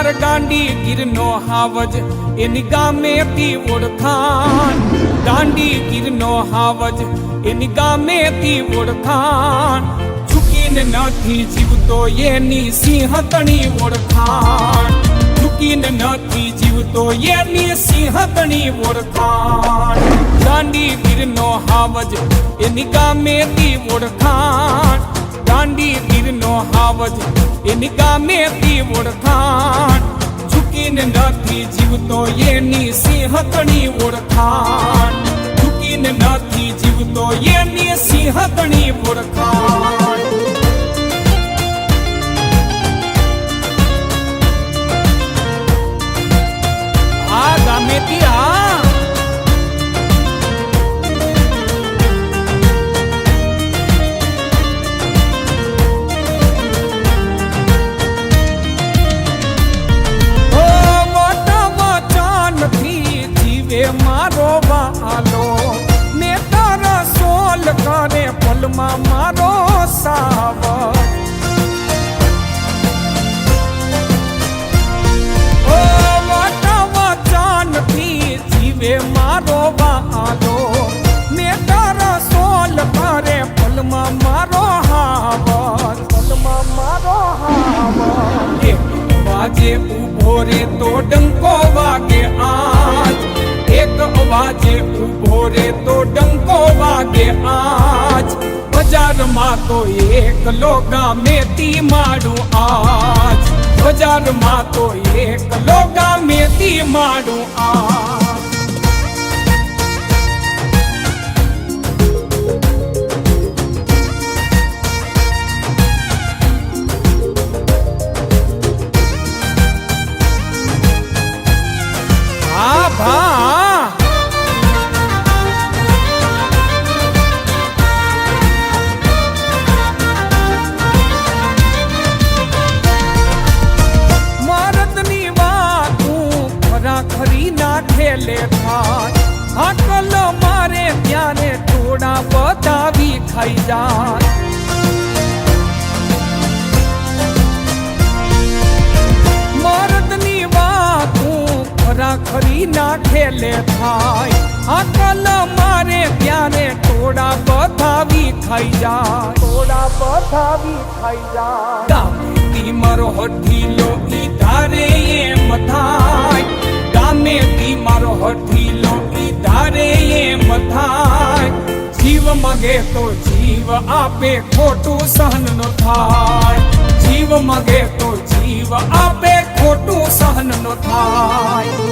માર ગાંડી ગીરનો હાવજ એની ગામેથી ઓળખાણ, ગાંડી ગીરનો હાવજ એની ગામેથી ઓળખાણ, ઝૂકીને નથી જીવતો એની સિંહતણી ઓળખાણ, ઝૂકીને નથી જીવતો એની સિંહતણી ઓળખાણ, ગાંડી ગીરનો હાવજ એની ગામેથી ઓળખાણ, ગાંડી ગીરનો હાવજ એની ગામેથી ઓળખાણ, ઝૂકીને નથી જીવતો એની સિંહતણી ઓળખાણ, ઝૂકીને નથી જીવતો એની સિંહતણી ઓળખાણ. આ ગામેથી મારો વાલો ને તારા સોલ કરે પલમાં મારો સાવર, ઓ વાટાવા ચાનથી જીવે મારો વાલો ને તારા સોલ કરે પલમાં મારો હાવર, પલમાં મારો હાવર. એક વાજે ઉભો રે તો ડંકો વાગે આજ, એક અવાજે ઉભો રે તો ડંકો વાગે આજ, બજારમાં તો એકલો ગામેથી માડું આજ, બજારમાં તો એકલો ગામેથી માડું આજ. હા ભા ખરી નાખેલે થાય, હાકલ મારે ત્યારે થોડા બતાવી ખાઈ જાય, મરદની વાતું ખરા ખરી નાખેલે થાય, હાકલ મારે ત્યારે થોડા બતાવી ખાઈ જાય, થોડા બતાવી ખાઈ જાય. ગામેથી મારો હઠીલો ઈ ધારે એમ થાય, ગામેથી મારો હઠીલો ઈ ધારે એમ થાય, જીવ મગે તો જીવ આપે ખોટું સહન નો થાય, જીવ મગે તો જીવ આપે ખોટું સહન નો થાય.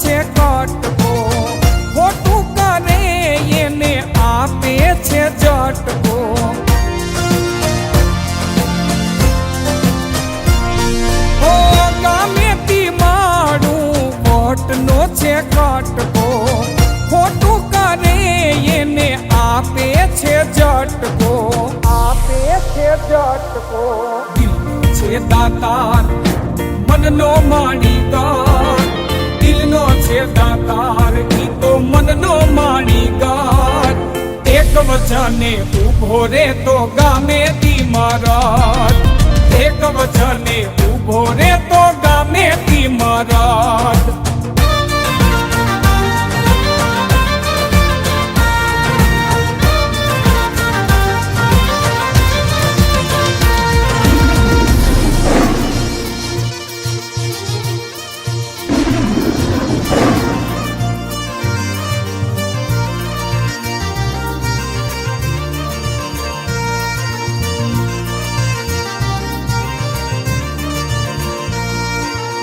છે કટકો ખોટું કરે એને આપે છે ઝટકો, ઓ ગામેથી માડું વટનો છે કટકો, ખોટું કરે એને આપે છે ઝટકો, આપે છે ઝટકો. દિલ છે દાતાર મનનો માણીદાર, દિલનો છે દાતાર ઈ તો મનનો માણીદાર, એક વચને ઉભો રે તો ગામેથી મરદ, એક વચને ઉભો રે તો ગામેથી મરદ.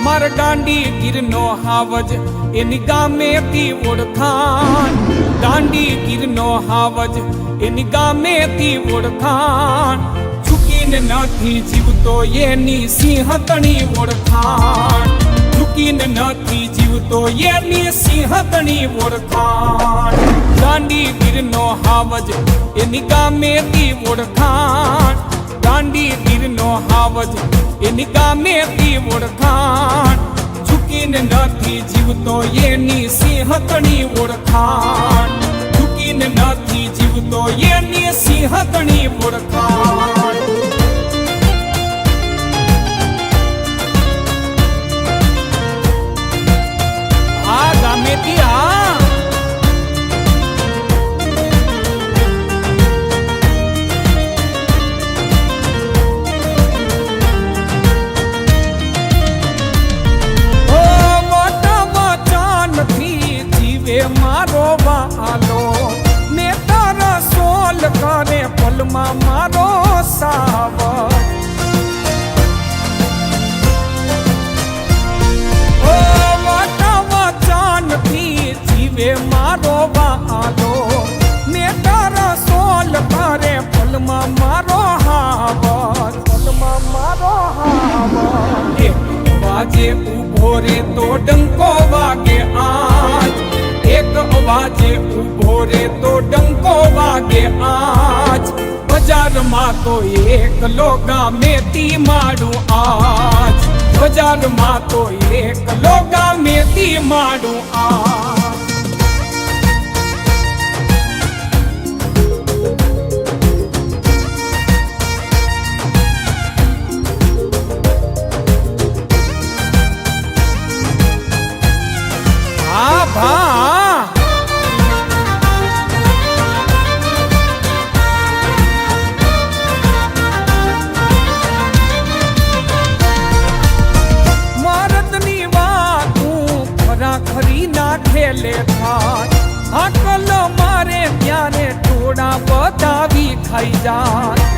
માર ગાંડી ગીરનો હાવજ એની ગામેથી ઓળખાણ, ગાંડી ગીરનો હાવજ એની ગામેથી ઓળખાણ, ઝૂકીને નથી જીવતો એની સિંહતણી ઓળખાણ, ચૂકીને નથી જીવતો એની સિંહતણી ઓળખાણ દાંડી ગીરનો હાવજ એની ગામેથી ઓળખાણ દાંડી ગીરનો હાવજ એની ગામેથી ઓળખાણ ચૂકીને નથી જીવતો એની સિંહતણી ઓળખાણ ચૂકીને નથી જીવતો એની સિંહતણી ઓળખાણ આ ગામેથી આ મારો વાલો ને તારા સોલ કરે પલમાં મારો સાવર ઓ વાટા વચનથી જીવે મારો વાલો ને તારા સોલ કરે પલમાં મારો હાવર પલમાં મારો હાવર વાજે ઉભો રે તો ડંકો વાગે આજ એક અવાજે ઉભો રે તો ડંકો વાગે આજ બજારમાં તો એકલો ગામેથી માડું આજ બજારમાં તો એકલો ગામેથી માડું આજ ભા મરદની વાતું ખરાખરી ના ખેલે થાય અકલ મારે ત્યારે થોડા બતાવી ખાઈ જાય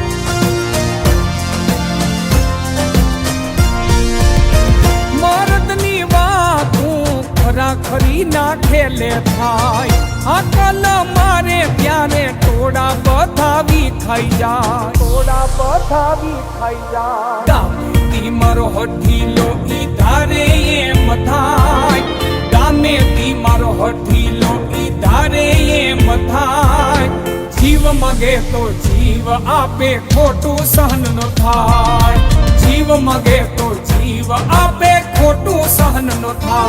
મરદની વાતું ખરી ના ખેલે થાય અકલ મારે ત્યારે થોડા બતાવી ખાઈ જાય થોડા બતાવી ખાઈ જાય ગામેથી મારો હઠીલો ઈ ધારે એમ થાય ગામેથી મારો હઠીલો ઈ ધારે એમ થાય જીવ મગે તો જીવ આપે ખોટું સહન નો થાય જીવ મગે તો જીવ આપે ખોટું સહન નો થાય